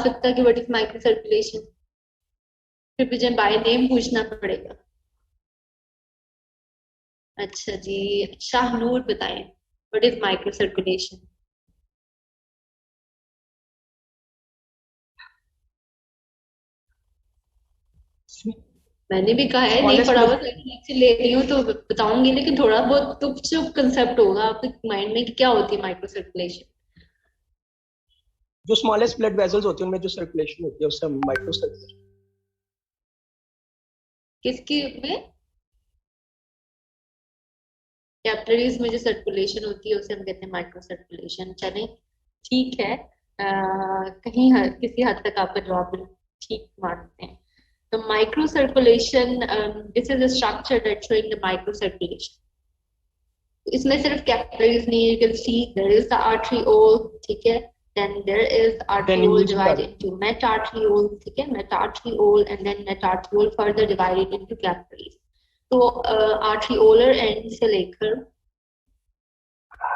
सकता कि what is micro circulation? फिर मुझे बाय नेम पूछना पड़ेगा। अच्छा जी, शाहनूर बताएं व्हाट इज माइक्रो सर्कुलेशन। मैंने भी कहा है नहीं स्मॉलेस्ट पढ़ा हुआ, ब्लड लेक्चर ले रही हूँ तो बताऊंगी, लेकिन थोड़ा बहुत तो कुछ कंसेप्ट होगा आपके माइंड में कि क्या होती है माइक्रो सर्कुलेशन। जो स्मॉलेस्ट ब्लड वेसल्स होती है उनमें जो सर्कुलेशन होती है उससे माइक्रो सर्कुलेशन। किसकी में? कैपिलरीज में जो सर्कुलेशन होती है उसे हम कहते हैं माइक्रो सर्कुलेशन। चले ठीक है, किसी हद तक आपका जवाब ठीक मानते हैं। तो micro circulation, this is a structure that showing the micro circulation. इसमें सिर्फ कैपिलरीज नहीं है, you can see there is the arteriole, ठीक है, then there is the arteriole venules भी आ divided जाती into metarteriole, ठीक है, metarteriole and then metarteriole further divided into capillaries. तो आर्ट्रियोलर एंड से लेकर,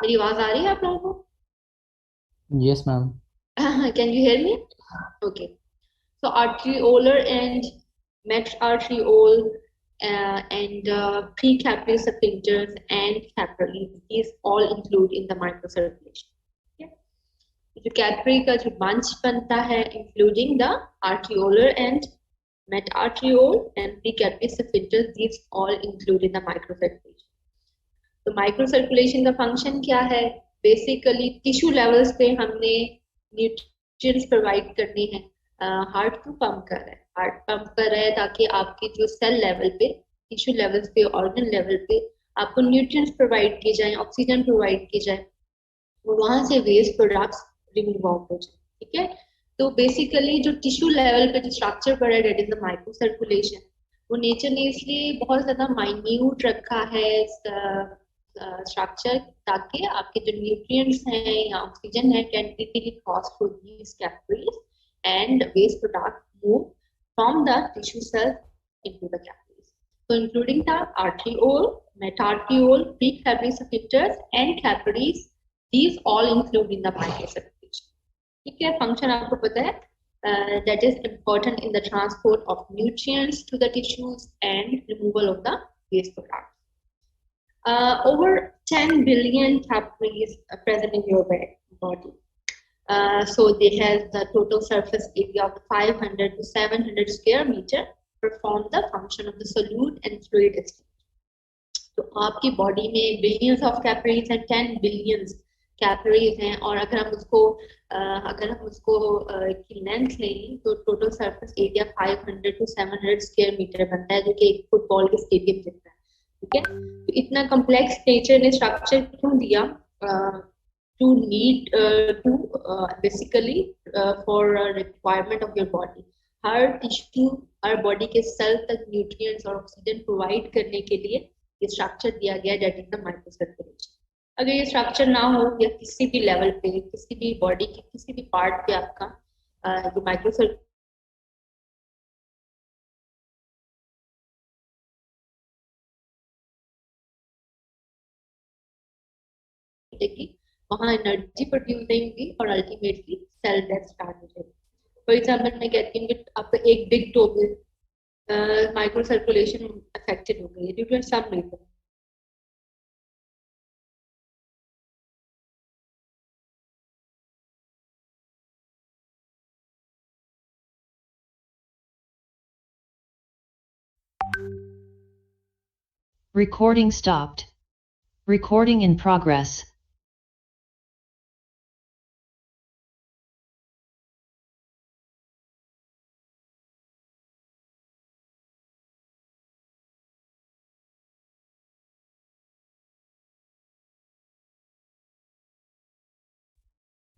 मेरी आवाज आ रही है आप लोगों को? Yes, ma'am. Can you hear me? Okay. So arteriolar and metarteriole and precapillary sphincters and capillaries, these all include in the microcirculation. Okay? जो कैपिलरी का जो बंच बनता है, including the arteriolar and metarteriole and precapillary sphincters, these all include in the microcirculation. तो micro circulation का function क्या है? Basically tissue levels पे हमने न्यूट्रिएंट्स प्रोवाइड करने हैं। हार्ट क्यों पंप कर रहा है? हार्ट पंप कर रहा है ताकि आपके जो सेल लेवल पे, टिश्यू लेवल्स पे, ऑर्गन लेवल पे आपको न्यूट्रिएंट्स प्रोवाइड किए जाएं, ऑक्सीजन प्रोवाइड की जाए, वहां से वेस्ट प्रोडक्ट्स रिमूव आउट हो जाए। ठीक है, तो बेसिकली जो टिश्यू लेवल पे जो स्ट्रक्चर पड़ा है, that is the micro circulation. वो नेचर ने इसलिए बहुत ज्यादा माइन्यूट रखा है स्ट्रक्चर, ताकि आपके जो न्यूट्रिएंट्स हैं या ऑक्सीजन है can easily cross through these capillaries and waste product move from the tissue cell into the capillaries. So including the arteriole, metarteriole, precapillary sphincters and capillaries, these all include in the microcirculation. ठीक है, function आपको पता है, that is important in the transport of nutrients to the tissues and removal of the waste products. Over 10 billion capillaries are present in your body. So they have the total surface area of 500 to 700 square meter, perform the function of the solute and fluid exchange. तो आपकी body में billions of capillaries हैं, 10 billions capillaries हैं, और अगर हम उसको की लेंथ लें तो total surface area 500 to 700 square metre बनता है, जो कि एक फुटबॉल के स्टेडियम जितना है। ठीक है, तो इतना कम्प्लेक्स नेचर ने स्ट्रक्चर क्यों दिया? To need to basically for requirement of your body. हर टिश्यू, हर बॉडी के सेल तक न्यूट्रिएंट्स और ऑक्सीजन प्रोवाइड करने के लिए ये स्ट्रक्चर दिया गया, that is the micro circulation. अगर ये स्ट्रक्चर ना हो या किसी भी लेवल पे, किसी भी बॉडी के किसी भी पार्ट पे आपका जो माइक्रो सर्कुलेशन, वहां एनर्जी प्रोड्यूस नहीं होगी और अल्टीमेटली सेल डेथ स्टार्ट हो जाएगी। फॉर एग्जाम्पल मैं कहती हूँ कि आपका एक बिग टो में माइक्रो सर्कुलेशन अफेक्टेड हो गई due to some reason. Recording stopped. Recording in progress.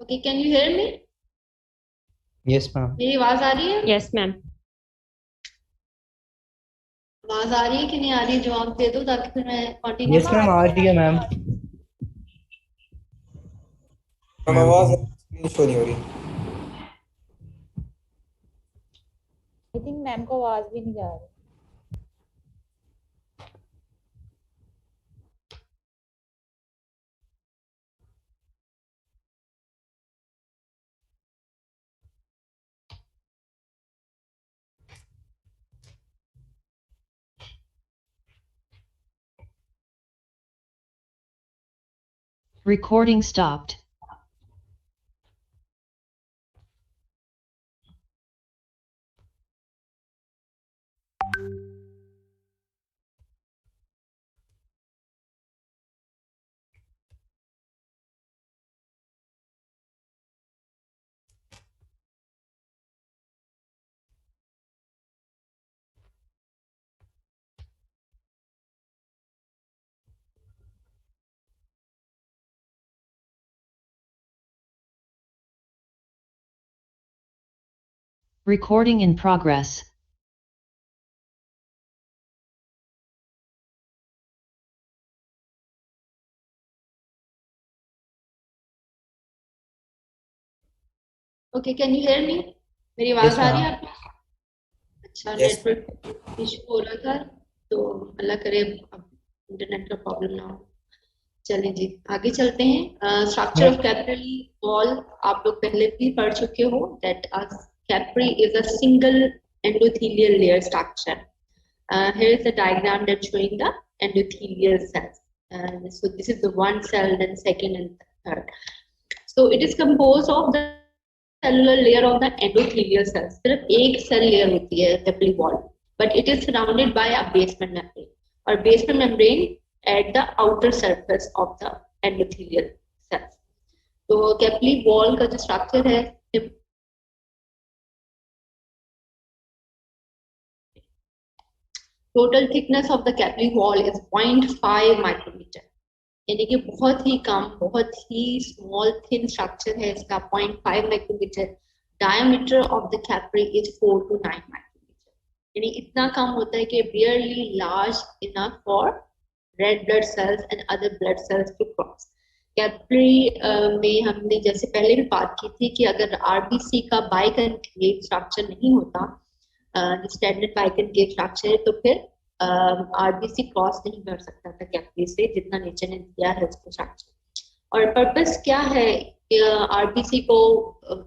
Okay, can you hear me? Yes, ma'am. मेरी आवाज आ रही है? Yes ma'am. आवाज आ रही है कि नहीं आ रही है? जवाब दे दो ताकि फिर मैं कंटिन्यू Yes, करूँ। ma'am. आ रही है मैम. हम मैम को. आवाज स्क्रीन शो नहीं हो रही। आई थिंक मैम को आवाज भी नहीं जा रही। Recording stopped. Recording in progress. Okay, can you hear me? मेरी आवाज आ रही है ma'am. आपको? अच्छा, Yes. नेटवर्क इशू हो रहा था, तो अल्लाह करे अब इंटरनेट का प्रॉब्लम ना हो। चलिए जी, आगे चलते हैं। स्ट्रक्चर ऑफ कैपिलरी वॉल आप लोग पहले भी पढ़ चुके हो, that capillary is a single endothelial layer structure. Here is the diagram that's showing the endothelial cells. So this is the one cell, then second and third. So it is composed of the cellular layer of the endothelial cells. सिर्फ एक cell layer होती है capillary wall, but it is surrounded by a basement membrane, or basement membrane at the outer surface of the endothelial cells. तो capillary wall का जो structure है, total thickness of the capillary wall is 0.5 micrometer. यानी कि बहुत ही कम, बहुत ही small thin structure है इसका, 0.5 micrometre. Diameter of the capillary is 4 to 9 micrometre, यानी इतना कम होता है कि barely large enough for red blood cells and other blood cells to cross. Capillary में हमने जैसे पहले भी बात की थी कि अगर आरबीसी का बाइकनकेव स्ट्रक्चर नहीं होता, स्टैंडर्ड बाइकनकेव स्ट्रक्चर है, तो फिर आरबीसी क्रॉस नहीं कर सकता था कैपिलरी से, जितना नेचर ने दिया है उसको स्ट्रक्चर। और पर्पस क्या है आरबीसी को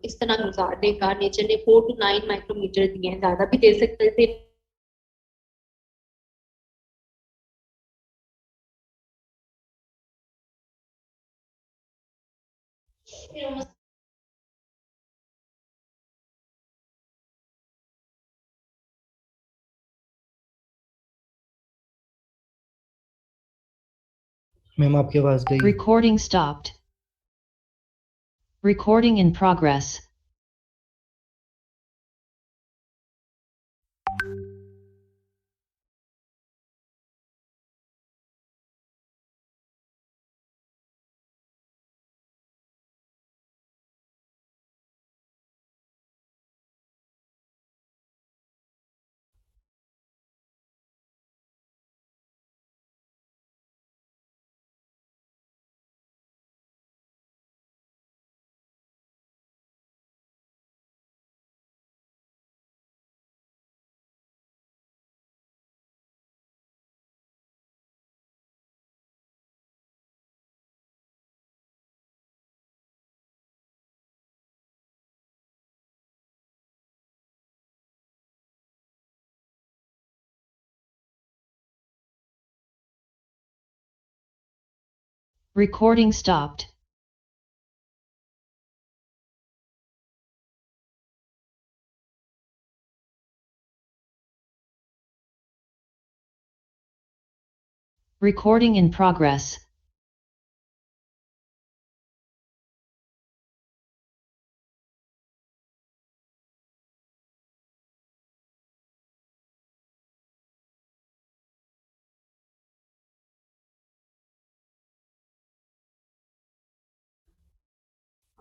इस तरह गुजारने का? नेचर ने 4 to 9 माइक्रोमीटर दिए हैं, ज्यादा भी दे सकते थे। मैम आपकी आवाज गई। Recording stopped. Recording in progress. Recording stopped. Recording in progress.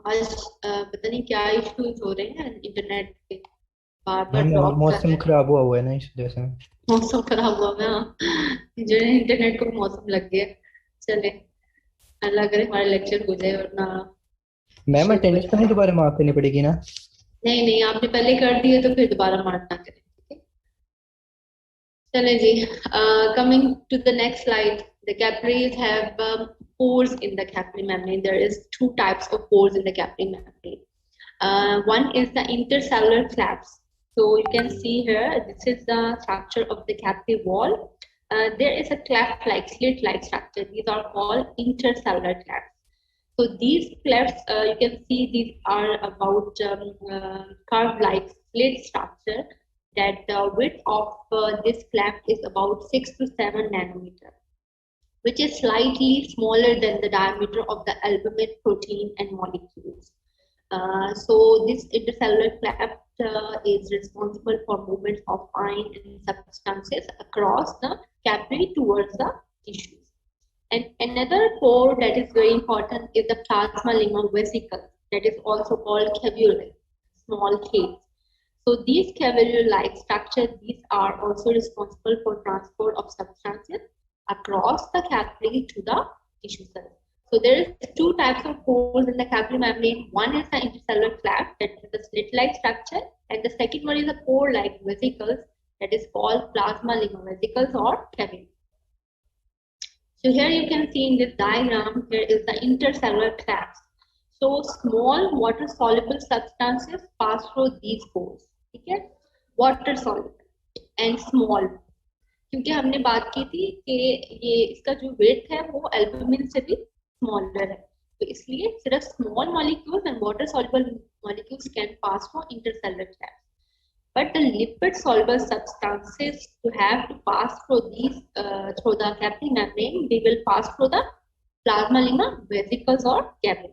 आज पता नहीं क्या इश्यूज हो रहे हैं इंटरनेट पे, बार बार मैम ड्रॉप कर मौसम रहे हैं। खराब हुआ है ना, इस वजह से। मौसम खराब हुआ है, हाँ, जो इंटरनेट को मौसम लग गया। चले, अल्लाह करे हमारा लेक्चर हो जाए, वरना मैम अटेंडेंस तो नहीं दोबारा मार्क करनी पड़ेगी ना? नहीं नहीं, आपने पहले कर दिए तो फिर दोबारा मार्क ना करें, ठीक है? चले जी, coming to the next slide. The capillaries have pores in the capillary membrane. There is two types of pores in the capillary membrane. One is the intercellular clefts. So you can see here, this is the structure of the capillary wall. There is a cleft-like, slit-like structure. These are called intercellular clefts. So these clefts, you can see these are about curve-like slit structure that the width of this cleft is about 6 to 7 nanometer, which is slightly smaller than the diameter of the albumin protein and molecules. So this intercellular cleft is responsible for movement of fine and substances across the capillary towards the tissues. And another pore that is very important is the plasma lemma vesicle, that is also called cavuli, small caves. So these cavuli-like structures, these are also responsible for transport of substances across the capillary to the tissue cells. So there is two types of pores in the capillary membrane. One is the intercellular cleft, that is the slit-like structure, and the second one is the pore-like vesicles, that is called plasma lemma vesicles or cavuli. So here you can see in this diagram, here is the intercellular clefts. So small water-soluble substances pass through these pores. ठीक है, water-soluble and small. क्योंकि हमने बात की थी कि ये इसका जो वेट है वो एल्बुमिन से भी स्मॉलर है, तो इसलिए सिर्फ small molecules and water soluble molecules can pass through intercellular clefts. But the lipid-soluble substances to have to pass through these through the capillary membrane, they will pass through the plasma lemma vesicles or capillary.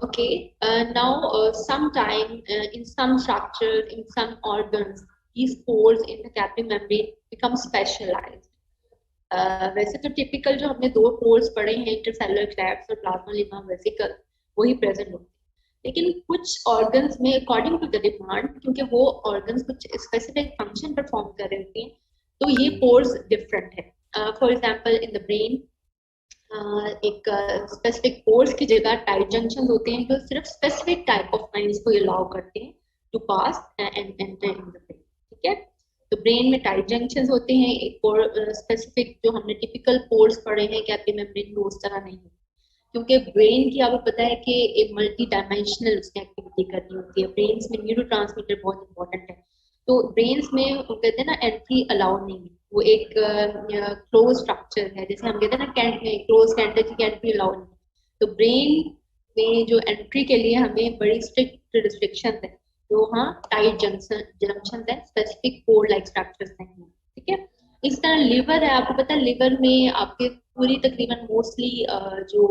Okay. Now, sometime in some structures, in some organs, these pores in the capillary membrane become specialized. वैसे तो typical जो हमने दो pores पढ़े हैं, intercellular क्लैफ्ट्स और plasma lemma vesicle, वही present होते हैं। लेकिन कुछ ऑर्गन्स में अकॉर्डिंग टू द डिमांड, क्योंकि वो ऑर्गन्स कुछ स्पेसिफिक फंक्शन परफॉर्म कर रहे होते हैं, तो ये पोर्स डिफरेंट है। For example in the brain एक स्पेसिफिक पोर्स की जगह टाइट जंक्शंस होते हैं जो सिर्फ स्पेसिफिक टाइप ऑफ आयंस को अलाउ करते हैं to pass and enter in the brain. ठीक है, तो ब्रेन में टाइट जंक्शंस होते हैं, एक स्पेसिफिक जो हमने टिपिकल पोर्स पढ़े हैं कैपिलरी मेम्ब्रेन में उस तरह नहीं होते, क्योंकि ब्रेन की आपको पता है कि एक मल्टी डायमेंशनल उसकी एक्टिविटी करनी होती है। ब्रेन्स में न्यूरोट्रांसमीटर बहुत इंपॉर्टेंट है, तो ब्रेन्स में वो कहते हैं ना एंट्री अलाउ नहीं है, वो एक क्लोज स्ट्रक्चर है, जैसे हम कहते हैं ना क्लोज कैंटर की एंट्री अलाउ नहीं है। तो ब्रेन में जो एंट्री के लिए हमें बड़ी स्ट्रिक्ट रिस्ट्रिक्शन है, तो वहाँ टाइट जंक्शन है, स्पेसिफिक पोर लाइक स्ट्रक्चर्स नहीं है। ठीक है, इस तरह लिवर है, आपको पता है लिवर में आपके पूरी तकरीबन मोस्टली जो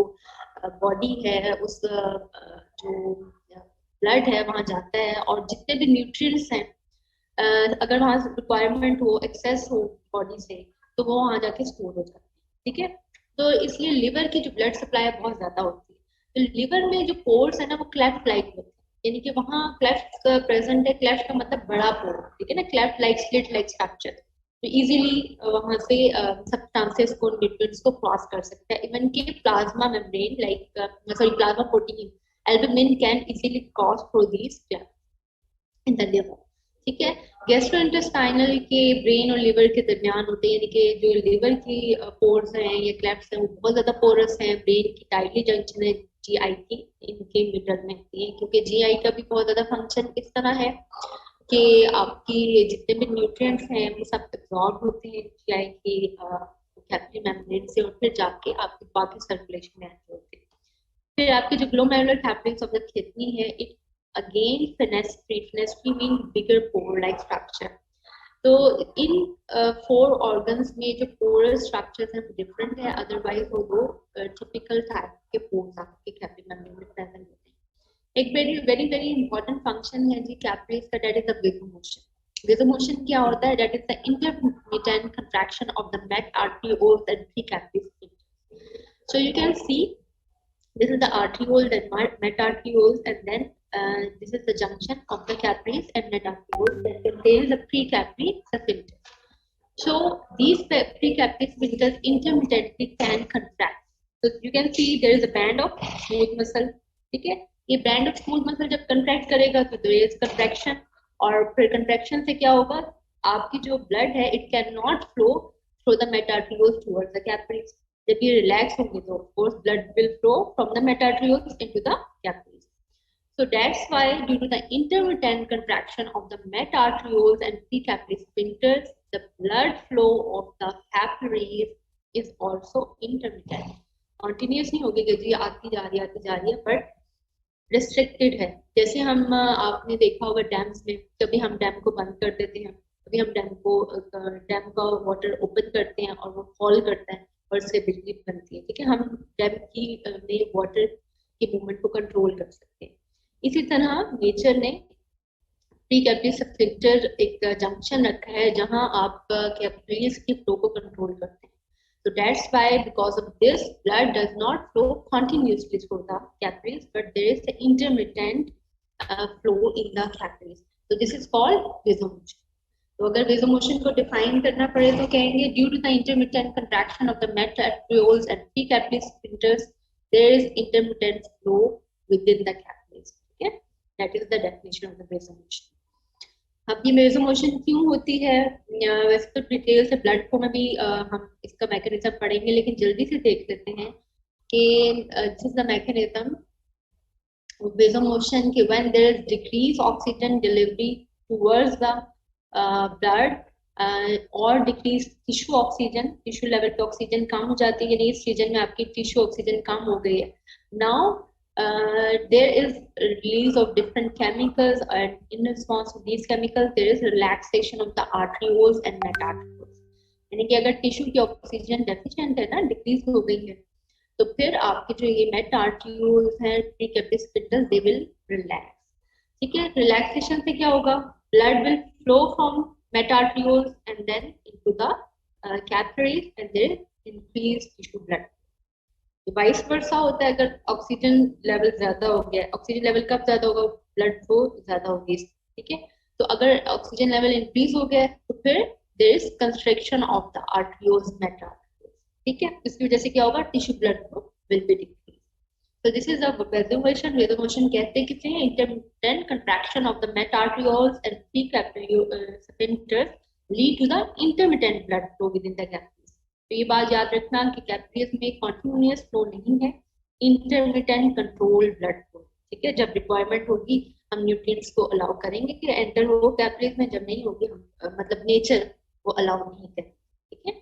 बॉडी है उस जो ब्लड है वहाँ जाता है, और जितने भी न्यूट्रिएंट्स हैं अगर वहाँ रिक्वायरमेंट हो, एक्सेस हो बॉडी से, तो वो वहाँ जाके स्टोर हो जाते हैं। ठीक है, तो इसलिए लिवर की जो ब्लड सप्लाई है बहुत ज्यादा होती है। तो लिवर में जो पोर्स है ना वो क्लेफ्ट लाइक होते हैं, यानी कि वहाँ क्लेफ्ट प्रेजेंट है। क्लेफ्ट का मतलब बड़ा पोर, ठीक है ना, cleft like slit like structure, तो इजीली वहाँ से सब्सटेंसेस को, न्यूट्रिएंट्स को क्रॉस कर सकता है। इवन के plasma membrane like plasma protein albumin can easily cross through these cleft in the liver. ठीक है, गैस्ट्रोइंटेस्टाइनल के ब्रेन और लिवर के दरमियान होते हैं, यानी कि जो लिवर की पोर्स हैं या क्लेफ्ट्स हैं वो बहुत ज्यादा पोरस हैं। ब्रेन की टाइटली जंक्शन है जीआई की इनके मिडल में होती है, क्योंकि जीआई का भी बहुत ज्यादा फंक्शन इस तरह है कि आपकी जितने भी न्यूट्रिएंट्स हैं वो सब एब्जॉर्ब होते हैं जीआई की कैपिलरी मेम्ब्रेन से, और फिर जाके आपके बाकी सर्कुलेशन में एंटर होते हैं। फिर आपकी जो glomerular capillaries of the kidney है, it again fenestrine mean bigger pore like structure. तो इन 4 organs में जो porous structures हैं different है, otherwise वो दो typical type के pores आपके capillary membrane में present होते हैं। एक very important function है जी capillaries का, that is the vasomotion. Vasomotion क्या होता है? That is the intermittent contraction of the met arterioles and precapillaries sphincters. So you can see this is the arteriole and met arterioles, and then this is the junction of the capillaries and met arterioles that contains the precapillary sphincter. So these precapillary sphincters intermittently can contract. So you can see there is a band of smooth muscle. ठीक है, ये band of smooth muscle जब contract करेगा तो there is contraction, और फिर contraction से क्या होगा, आपकी जो blood है it cannot flow through the met arterioles towards the capillaries. जब ये रिलैक्स होंगे तो of course blood will flow from the met arterioles into the capillaries. So that's why due to the intermittent contraction of the met arterioles and precapillary sphincters, the blood flow of the capillaries is also intermittent. Continuous नहीं होगी, गति आती जा रही है, but restricted है। जैसे हम आपने देखा होगा डैम्स में, कभी हम डैम को बंद कर देते हैं, कभी हम डैम का वाटर ओपन करते हैं और वो फॉल करता है और उससे बिजली बनती है, ठीक है। हम डैम की में वाटर की मूवमेंट को कंट्रोल कर सकते हैं। इसी तरह नेचर ने प्री कैपिलरी स्फिंक्टर एक जंक्शन रखा है जहां आप कैपिलरीज की फ्लो को कंट्रोल करते हैं। So that's why, because of this, blood does not flow continuously through the capillaries, but there is an intermittent flow in the capillaries. So this is called vasomotion. तो अगर vasomotion को define करना पड़े तो कहेंगे due to the intermittent contraction of the metatartrioles and precapillary sphincters, there is intermittent flow within the capillaries. Okay, that is the definition of the vasomotion. अब ये वेसोमोशन क्यों होती है, वैसे तो डिटेल से ब्लड फ्लो में भी हम इसका मैकेनिज्म पढ़ेंगे, लेकिन जल्दी से देख लेते हैं कि this is the mechanism vasomotion कि when there is decrease oxygen delivery towards the blood और decrease tissue oxygen, tissue level पे ऑक्सीजन कम हो जाती है, यानी इस रीजन में आपकी टिश्यू ऑक्सीजन कम हो गई है। Now there is release of different chemicals, and in response to these chemicals there is relaxation of the arterioles and metatartrioles. यानी कि अगर टिश्यू की ऑक्सीजन डेफिशिएंट है ना, डिक्रीज हो गई है, तो फिर आपके जो ये मेटाटार्ट्रियोल्स हैं, precapillary sphincters, they will relax. ठीक है, रिलैक्सेशन से क्या होगा, blood will flow from metarterioles and then into the capillaries and there increase tissue blood. Vice versa होता है, अगर ऑक्सीजन लेवल ज्यादा हो गया, ऑक्सीजन लेवल कब ज्यादा होगा, ब्लड फ्लो ज्यादा होगी, ठीक है। तो अगर ऑक्सीजन लेवल इंक्रीज हो गया तो फिर there is construction of the arterioles metarterioles, ठीक है। इसकी वजह से क्या होगा, tissue blood flow will be decrease. So this is a vasomotion. Vasomotion कहते हैं किसे, intermittent contraction of the metatartrioles and precapillary sphincters lead to the intermittent blood flow within the capillaries. तो ये बात याद रखना कि कैपिलरीज में कॉन्टिन्यूअस फ्लो नहीं है, इंटरमिटेंट कंट्रोल ब्लड फ्लो, ठीक है। जब रिक्वायरमेंट होगी हम न्यूट्रिएंट्स को अलाउ करेंगे कि एंटर हो कैपिलरीज में, जब नहीं होगी हम मतलब नेचर वो अलाउ नहीं करेंगे, ठीक है।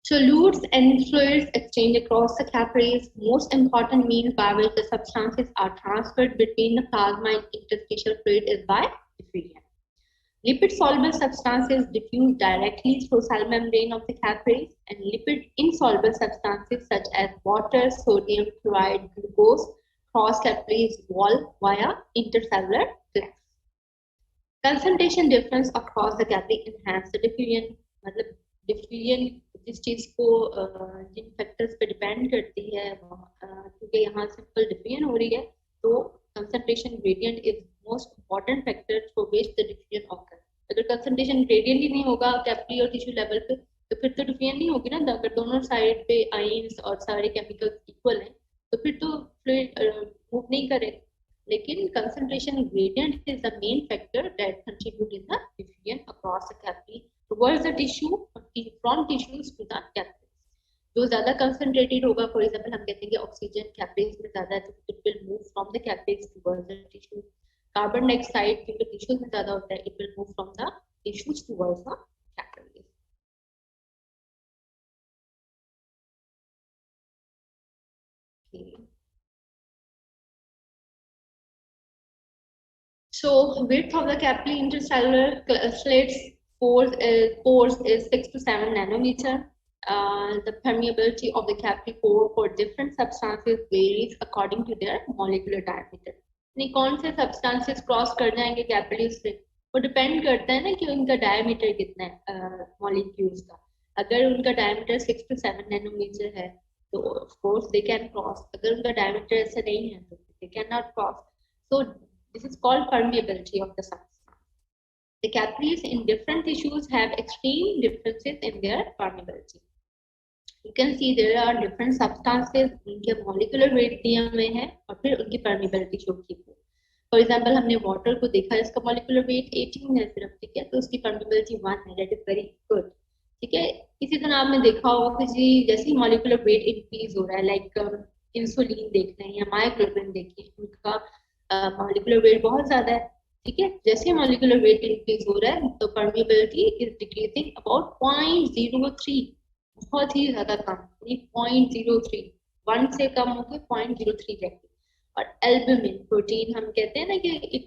Solutes and fluids exchange across the capillaries. Most important means by which the substances are transferred between the plasma and interstitial fluid is by diffusion. Lipid-soluble substances diffuse directly through cell membrane of the capillaries, and lipid-insoluble substances such as water, sodium, chloride, glucose cross capillaries wall via intercellular flex. Concentration difference across the capillary enhance the diffusion. मतलब diffusion जिस चीज को जिन factors पे depend करती है, क्योंकि यहाँ simple diffusion हो रही है, तो concentration gradient is most important factor for which the diffusion occur. अगर कंसंट्रेशन ग्रेडियंट ही नहीं होगा कैपिलरी और टिश्यू लेवल पे, तो फिर तो डिफ्यूजन नहीं होगी ना। अगर दोनों साइड पे आयंस और सारे केमिकल्स इक्वल हैं तो फिर तो फ्लूइड मूव नहीं करेगा। लेकिन concentration gradient is the main factor that contribute in the diffusion across the capillary towards the tissue, from tissues to the capillaries. जो ज्यादा concentrated होगा, फॉर एग्जांपल हम कहते हैं कि ऑक्सीजन कैपिलरीज में ज्यादा है तो it will move from the capillaries towards the tissue. Carbon dioxide क्योंकि टिश्यूज में ज्यादा होता है, it will move from the tissues towards the capillaries. Okay. So width of the capillary intercellular slits pores is 6 to 7 nanometer. The permeability of the capillary pore for different substances varies according to their molecular diameter. यानी कौन से substances cross कर जाएंगे capillaries से, वो depend करता है ना कि उनका डायमीटर कितना है मॉलिक्यूल्स का। अगर उनका डायमीटर 6 to 7 नैनोमीटर है तो of course they can cross. अगर उनका डायमीटर ऐसा नहीं है तो they cannot cross. So this is called permeability of the substance. The capillaries in different tissues have extreme differences in their permeability. You can see there are different substances, उनके molecular weight दिया हुए हैं और फिर उनकी permeability show की है। For example, हमने water को देखा, इसका molecular weight 18 है सिर्फ, ठीक है, तो उसकी permeability 1 है, that is very good, ठीक है। इसी तरह आपने देखा होगा कि जैसे ही molecular weight increase हो रहा है, like इंसुलिन देख रहे हैं या मायोग्लोबिन देखिए, उनका molecular weight बहुत ज्यादा है, ठीक है। जैसे मॉलिक्यूलर वेट इंक्रीज हो रहा है तो परमेबिलिटी इज डिक्रीजिंग अबाउट 0.03, बहुत ही ज्यादा कम, 0.03, 1 से कम होकर 0.03 रहती है। और एल्बुमिन प्रोटीन, हम कहते हैं ना कि एक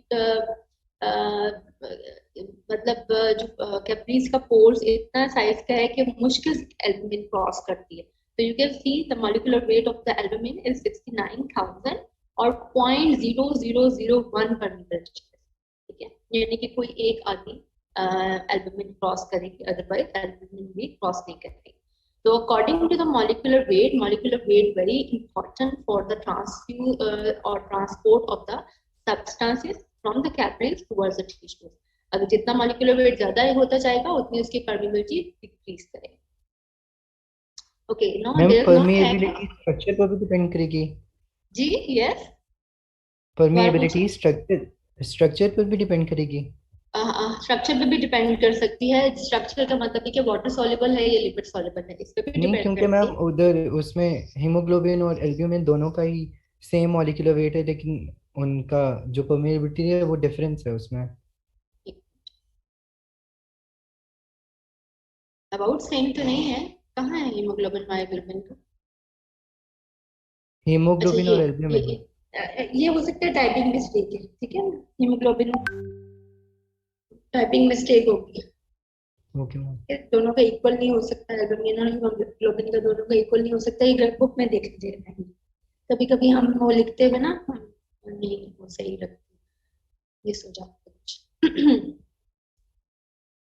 मतलब जो कैप्रीज का पोर्स इतना साइज का है कि मुश्किल से एल्बुमिन क्रॉस करती है। तो you can see the molecular weight of the albumin is 69,000 और 0.0001 पर मीटर, ठीक है, यानी कि कोई एक आदमी एल्बुमिन क्रॉस करेगी, अदरवाइज एल्बुमिन भी क्रॉस नहीं करेगी। So according to the molecular weight very important for the or transport of the substances from the capillaries towards the tissues. अगर जितना molecular weight ज्यादा होता जाएगा उतनी उसकी permeability decrease करेगी। Okay, now ma'am there is no permeability structure पर भी डिपेंड करेगी। जी yes, परमिएबिलिटी स्ट्रक्चर पर भी डिपेंड करेगी। स्ट्रक्चर पे भी डिपेंड कर सकती है। स्ट्रक्चर का मतलब है कि वाटर सॉल्युबल है या लिपिड सॉल्युबल है, इस पे भी नहीं, डिपेंड क्योंकि करती मैम है। उधर उसमें हीमोग्लोबिन और एल्ब्यूमिन दोनों का ही सेम मॉलिक्यूलर वेट है, लेकिन उनका जो परमिएबिलिटी है वो डिफरेंस है उसमें। अबाउट सेम तो नहीं है, कहाँ है हीमोग्लोबिन मायोग्लोबिन का? अच्छा हीमोग्लोबिन और एल्ब्यूमिन। ये हो सकता है टाइपिंग मिस्टेक है, ठीक है, हीमोग्लोबिन टाइपिंग मिस्टेक होगी। Okay ma'am. दोनों का इक्वल नहीं हो सकता, एल्बुमिन और हीमोग्लोबिन का दोनों का इक्वल नहीं हो सकता। ये ब्लड बुक में देख लीजिए, कभी कभी हम वो लिखते हुए ना हम नहीं वो सही रखते, ये हो जाता है।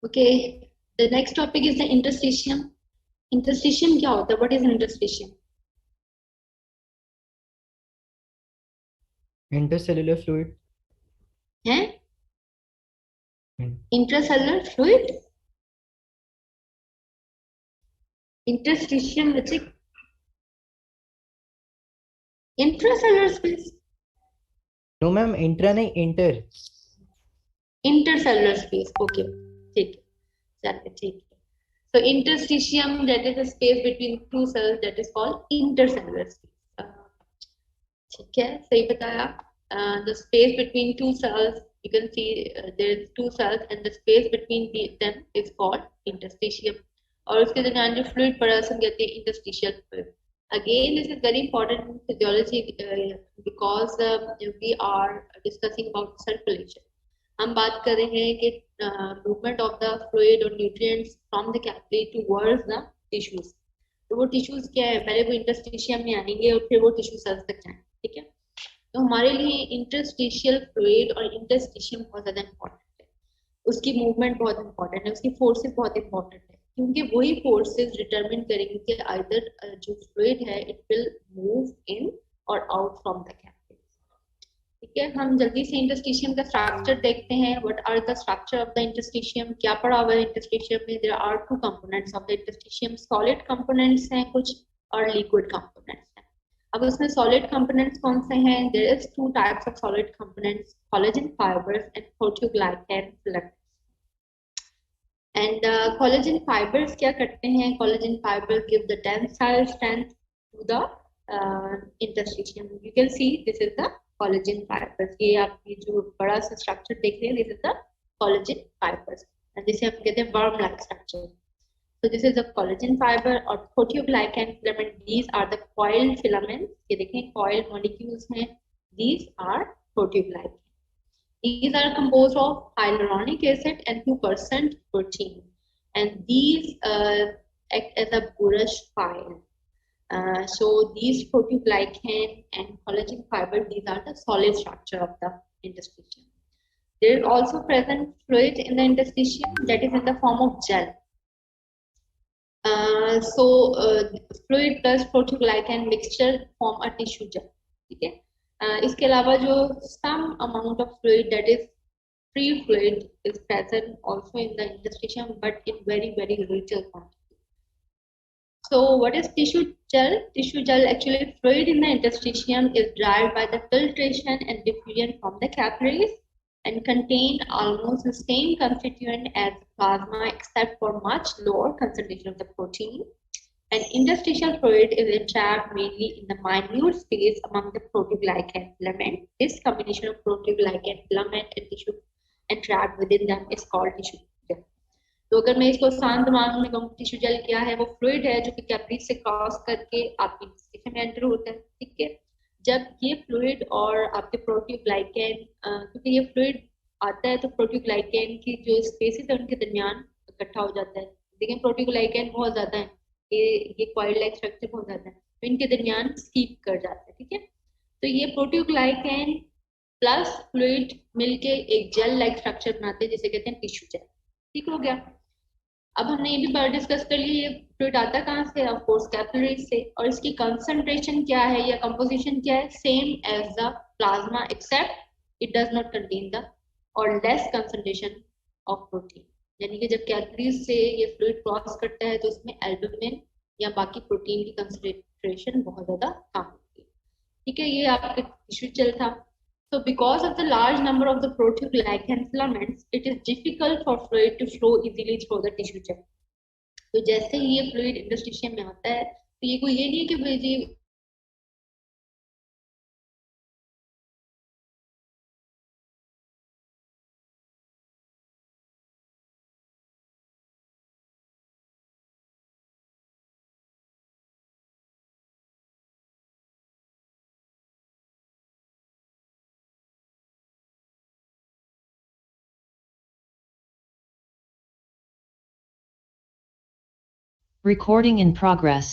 Okay, the next topic is the interstitium. Interstitium क्या होता है? What is interstitium? Intercellular fluid है इंट्रासेलुलर फ्लूइड, इंटरस्टिशियम बच्चे intracellular space, no ma'am, intra नहीं, इंटर। इंटरसेलुलर स्पेस, ओके ठीक है, चलिए ठीक है। So interstitium, that is the space between two cells, that is called intercellular space. ठीक है, सही बताया। The space between two cells, you can see there is two cells and the space between them is called interstitium. और उसके दरमियान जो fluid पड़ा है उसे कहते हैं interstitial fluid. Again, this is very important in physiology because we are discussing about circulation. हम बात कर रहे हैं कि मूवमेंट ऑफ द फ्लूइड और nutrients from the capillary towards the tissues. तो वो टिश्यूज क्या है, पहले वो इंटरस्टिशियम में आएंगे और फिर वो टिश्यू सेल्स तक जाएंगे, ठीक है। तो हमारे लिए इंटरस्टिशियल फ्लूइड और इंटरस्टिशियम बहुत ज्यादा इंपॉर्टेंट है, उसकी मूवमेंट बहुत इंपॉर्टेंट है, उसकी फोर्सेस बहुत इंपॉर्टेंट है, क्योंकि वही फोर्सेस डिटरमिन करेंगे कि आइदर जो फ्लूइड है इट विल मूव इन और आउट फ्रॉम द कैपिलरी। ठीक है, हम जल्दी से इंटरस्टिशियम का स्ट्रक्चर देखते हैं। What are the structure of the interstitium? क्या पढ़ा हुआ है इंटरस्टिशियम में? There are two components of the interstitium, solid components हैं कुछ और लिक्विड कंपोनेंट्स हैं। अब उसमें सॉलिड कंपोनेंट्स कौन से हैं? There is two types of solid components, collagen fibres and proteoglycan filaments. And collagen fibres क्या करते हैं? Collagen fibres give the tensile strength to the interstitium. You can see this is the collagen fibres. ये आपकी जो बड़ा सा structure देख रहे हैं, this is the collagen fibres, जिसे हम कहते हैं worm like structure. So this is the collagen fiber or proteoglycan filament. These are the coiled filaments. ये देखें coiled molecules हैं. These are proteoglycan. These are composed of hyaluronic acid and 2% protein. And these act as a Burush file. So these proteoglycan and collagen fiber, these are the solid structure of the interstitium. There is also present fluid in the interstitium that is in the form of gel. Fluid plus proteoglycan mixture form a tissue gel. ठीक है, इसके अलावा जो some amount of fluid, that is free fluid, is present also in the interstitium, but in very little quantity. So what is tissue gel? Tissue gel, actually fluid in the interstitium, is derived by the filtration and diffusion from the capillaries and contain almost the same constituent as plasma except for much lower concentration of the protein. And interstitial fluid is entrapped mainly in the minute space among the proteoglycan filament. This combination of proteoglycan filament and tissue entrapped within them is called tissue gel. तो अगर मैं इसको आसान दिमाग में कहूँ, tissue jail क्या है? वो फ्लूइड है जो कि कैपिलरीज से क्रॉस करके आपकी इंटेस्टाइन में एंटर होता है, ठीक है। जब ये फ्लूइड और आपके प्रोटीओग्लाइकेन, क्योंकि ये फ्लूइड आता है तो प्रोटीओग्लाइकेन की जो स्पेसेस है उनके दरमियान इकट्ठा हो जाता है। लेकिन प्रोटीओग्लाइकेन बहुत ज्यादा है, ये कॉइल लाइक स्ट्रक्चर बहुत ज्यादा है, तो इनके दरमियान स्कीप कर जाता है, ठीक है। तो ये प्रोटीओग्लाइकेन प्लस फ्लूइड मिलके एक जेल लाइक स्ट्रक्चर बनाते हैं जिसे कहते हैं टिश्यू जेल। ठीक हो गया। अब हमने ये भी बार डिस्कस कर लिया, ये फ्लूइड आता कहाँ से? ऑफ कोर्स कैपिलरीज से। और इसकी कंसंट्रेशन क्या है या कंपोजिशन क्या है? Same as the plasma except it does not contain the और लेस कंसंट्रेशन ऑफ प्रोटीन। यानी कि जब कैपिलरीज से ये फ्लूइड क्रॉस करता है तो इसमें एल्बुमिन या बाकी प्रोटीन की कंसंट्रेशन बहुत ज्यादा कम होती है, ठीक है। ये आपका टिश्यू जेल था। So because of the large number of the proteoglycan filaments, it is difficult for fluid to flow easily through the tissue gel. तो जैसे ही ये fluid इंटरस्टिशियम में आता है तो ये कोई ये नहीं है कि भाई जी Recording in progress.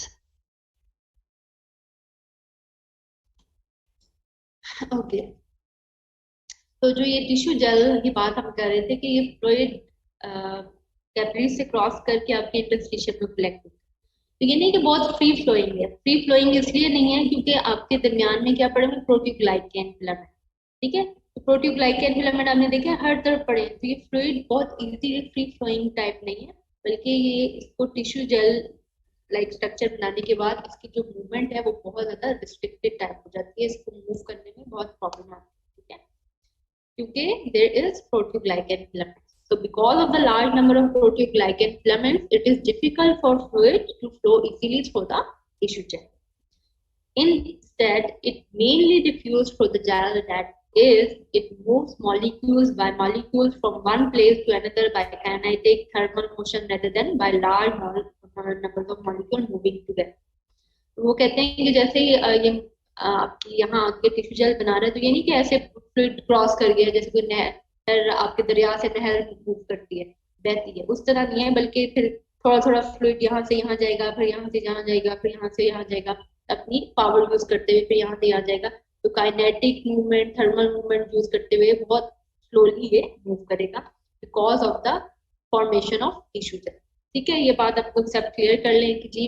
ओके। तो जो ये टिश्यू जेल की बात हम कर रहे थे कि ये फ्लूइड कैपिलरीज से क्रॉस करके आपके इंटरस्टिशियम में कलेक्ट होता है। तो ये नहीं कि बहुत फ्री फ्लोइंग है, फ्री फ्लोइंग इसलिए नहीं है क्योंकि आपके दरमियान में क्या पड़े हुए? प्रोटीओग्लाइकेन फिलामेंट, ठीक है। तो प्रोटीओग्लाइकेन फिलामेंट आपने देखे हर तरफ पड़े, तो ये फ्लूइड बहुत इजीली फ्री फ्लोइंग टाइप नहीं है, बल्कि ये इसको टिश्यू जेल लाइक स्ट्रक्चर बनाने के बाद इसकी जो मूवमेंट है वो बहुत ज्यादा रिस्ट्रिक्टेड टाइप हो जाती है, इसको मूव करने में बहुत प्रॉब्लम आती है, ठीक है, क्योंकि there is proteoglycan filaments. So because of the large number of proteoglycan filaments, it is difficult for fluid to flow easily through the tissue gel. Instead, it mainly diffuses through the gel, that is, it moves molecules by molecules from one place to another by kinetic thermal motion rather than by large numbers of molecules moving together. वो कहते हैं कि जैसे ये यहाँ आके tissue jail बना रहे हैं तो ये नहीं कि ऐसे फ्लूइड क्रॉस कर गया जैसे कोई नहर आपके दरिया से नहर मूव करती है, बहती है, उस तरह नहीं है, बल्कि फिर थोड़ा थोड़ा फ्लूइड यहाँ से यहाँ जाएगा, फिर यहाँ से यहाँ जाएगा, फिर यहाँ से यहाँ जाएगा, अपनी पावर यूज करते हुए फिर यहाँ से यहाँ जाएगा। तो kinetic movement, thermal movement use करते हुए बहुत स्लोली ये मूव करेगा because of the formation of tissue gel, ठीक है। ये बात आप कंसेप्ट क्लियर कर लें कि जी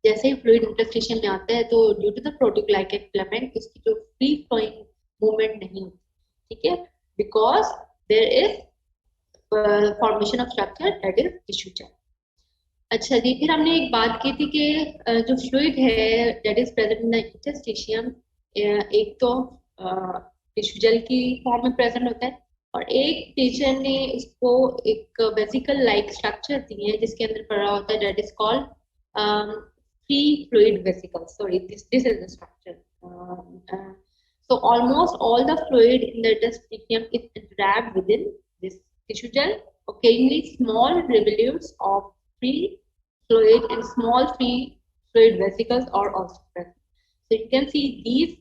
जैसे ही फ्लूइड इंटरस्टिशियम में आता है तो due to the proteoglycan filament इसकी जो फ्री फ्लोइंग मूवमेंट नहीं होती, ठीक है, because there is formation of structure that is tissue gel. अच्छा जी, फिर हमने एक बात की थी कि जो फ्लूइड है that is present in the interstitium, एक तो टिश्यू जेल की फॉर्म में प्रेजेंट होता है और एक टीचर ने इसको एक वेसिकल लाइक स्ट्रक्चर दी है जिसके अंदर पड़ा होता है that is called free fluid vesicles. Sorry, this is the structure. So almost all the fluid in the interstitium is enwrapped within this tissue gel. Occasionally, small revolutes of free fluid and small free fluid vesicles are also present. So you can see these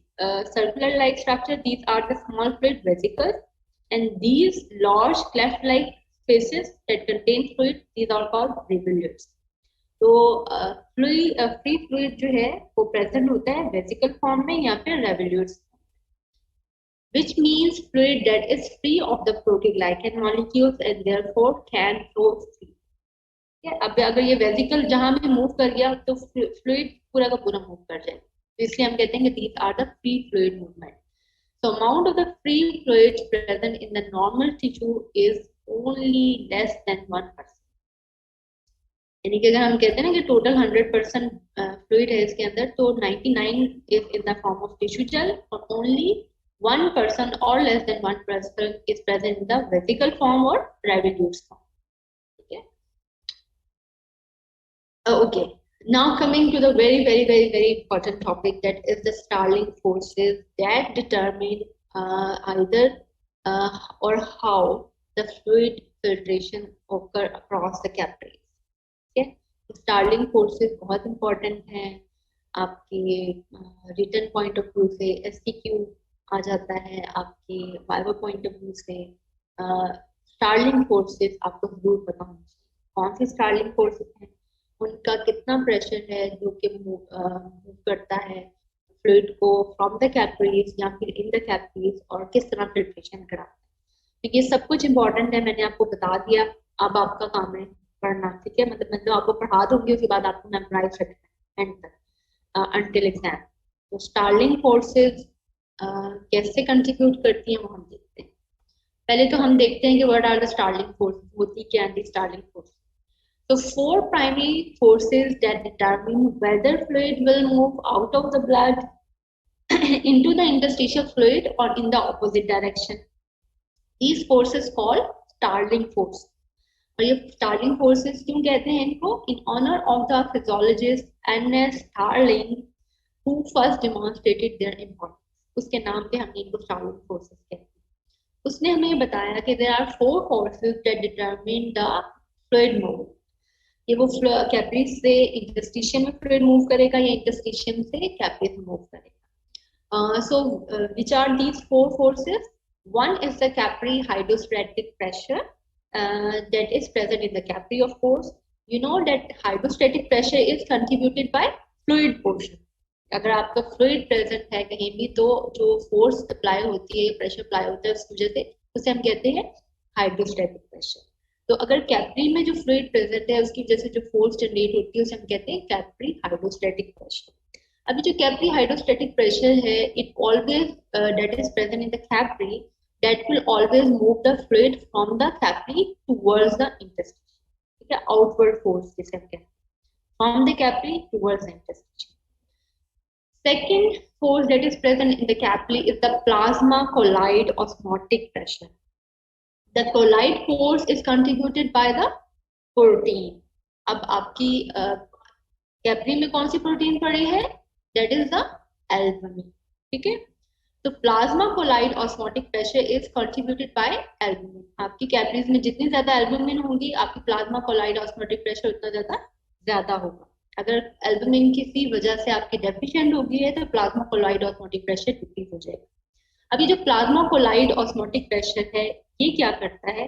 circular-like structure. These are the small fluid vesicles, and these large cleft-like spaces that contain fluid. These are called revolutes. तो free fluid जो है वो present होता है vesicle form में या फिर रेवोल्यूट्स, which means fluid that is free of the proteoglycan molecules and therefore can flow free. अब अगर ये वेसिकल जहां भी मूव कर गया तो फ्लूइड पूरा का पूरा मूव कर जाए, तो इसलिए हम कहते हैं कि these are the free fluid movement. So amount of the free fluids present in the normal tissue is only less than 1%. यानी कि अगर हम कहते हैं ना कि टोटल 100% फ्लूइड है इसके अंदर, तो 99 is in the form of tissue gel और ओनली 1% और less than 1% is present in the vesicle form और रेवोल्यूट्स फॉर्म, ठीक है। Okay, now coming to the very very very very important topic that is the Starling forces that determine either और how the fluid filtration occur across the capillaries. ठीक है, Starling forces बहुत important हैं आपके return point of view से, एसटीक्यू आ जाता है आपके वाइवा पॉइंट ऑफ व्यू से। स्टार्लिंग फोर्सेस आपको जरूर पता होना चाहिए कौन सी स्टार्लिंग फोर्सेस हैं, उनका कितना प्रेशर है जो कि मूव करता है फ्लूइड को फ्रॉम द कैपिलरीज या फिर इन द कैपिलरीज, और किस तरह फिल्ट्रेशन कराता है। तो ये सब कुछ इंपॉर्टेंट है, मैंने आपको बता दिया। अब आपका काम है पढ़ना, ठीक है, मतलब मैं तो आपको पढ़ा दूंगी, उसके बाद आपको मेमोराइज रखना है एंड तक अंटिल एग्जाम। तो स्टार्लिंग फोर्सेस कैसे कंट्रीब्यूट करती हैं वो हम देखते हैं। पहले तो हम देखते हैं कि what are the Starling forces, होती क्या है Starling forces. So 4 primary forces that determine whether fluid will move out of the blood into the interstitial fluid or in the opposite direction. These forces called Starling force. और ये Starling forces क्यों कहते हैं इनको? In honor of the physiologist Ernest Starling, who first demonstrated their importance. उसके नाम पे हम इनको Starling forces कहते हैं। उसने हमें बताया कि there are 4 forces that determine the fluid movement. ये वो कैपिलरी से इंटरस्टिशियम में फ्लूइड मूव करेगा या इंटरस्टिशियम से कैपिलरी में मूव करेगा। So which are these 4 forces? One is the capillary hydrostatic pressure that is present in the capillary, of course. You know that hydrostatic pressure is contributed by fluid portion. अगर आपका fluid present है कहीं भी तो जो force apply होती है, pressure apply होता है, उस वजह से उसे हम कहते हैं हाइड्रोस्टैटिक प्रेशर। तो अगर कैपिलरी में जो फ्लूइड प्रेजेंट है उसकी वजह से जो फोर्स जनरेट होती है उसे हम कहते हैं कैपिलरी हाइड्रोस्टैटिक प्रेशर। अभी जो कैपिलरी हाइड्रोस्टैटिक प्रेशर है, it always that is present in the capillary, that will always move the fluid from the capillary towards the interstitium. ठीक है, आउटवर्ड फोर्स जिसे हम कहते हैं, from the capillary towards the interstitium. Second force that is present in the capillary is the plasma colloid osmotic pressure. The colloid force is contributed by the protein. अब आपकी capillary में कौन सी protein पड़ी है? That is the albumin. ठीक है, तो plasma colloid osmotic pressure is contributed by albumin. आपकी कैपिलरीज में जितनी ज्यादा एल्बुमिन होगी आपकी प्लाज्मा कोलाइड ऑस्मोटिक प्रेशर उतना ज्यादा होगा। अगर एल्बुमिन किसी वजह से आपकी डेफिशिएंट हो गई है तो plasma colloid osmotic pressure decrease हो जाएगा। अभी जो प्लाज्मा कोलाइड ऑस्मोटिक प्रेशर है ये क्या करता है?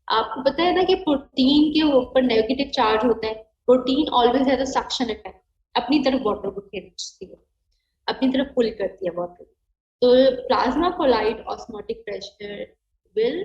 आपको पता है ना कि प्रोटीन के ऊपर नेगेटिव चार्ज होता है। Protein always has a suction effect, अपनी तरफ वाटर को खींचती है, अपनी तरफ पुल करती है वाटर। तो plasma colloid osmotic pressure will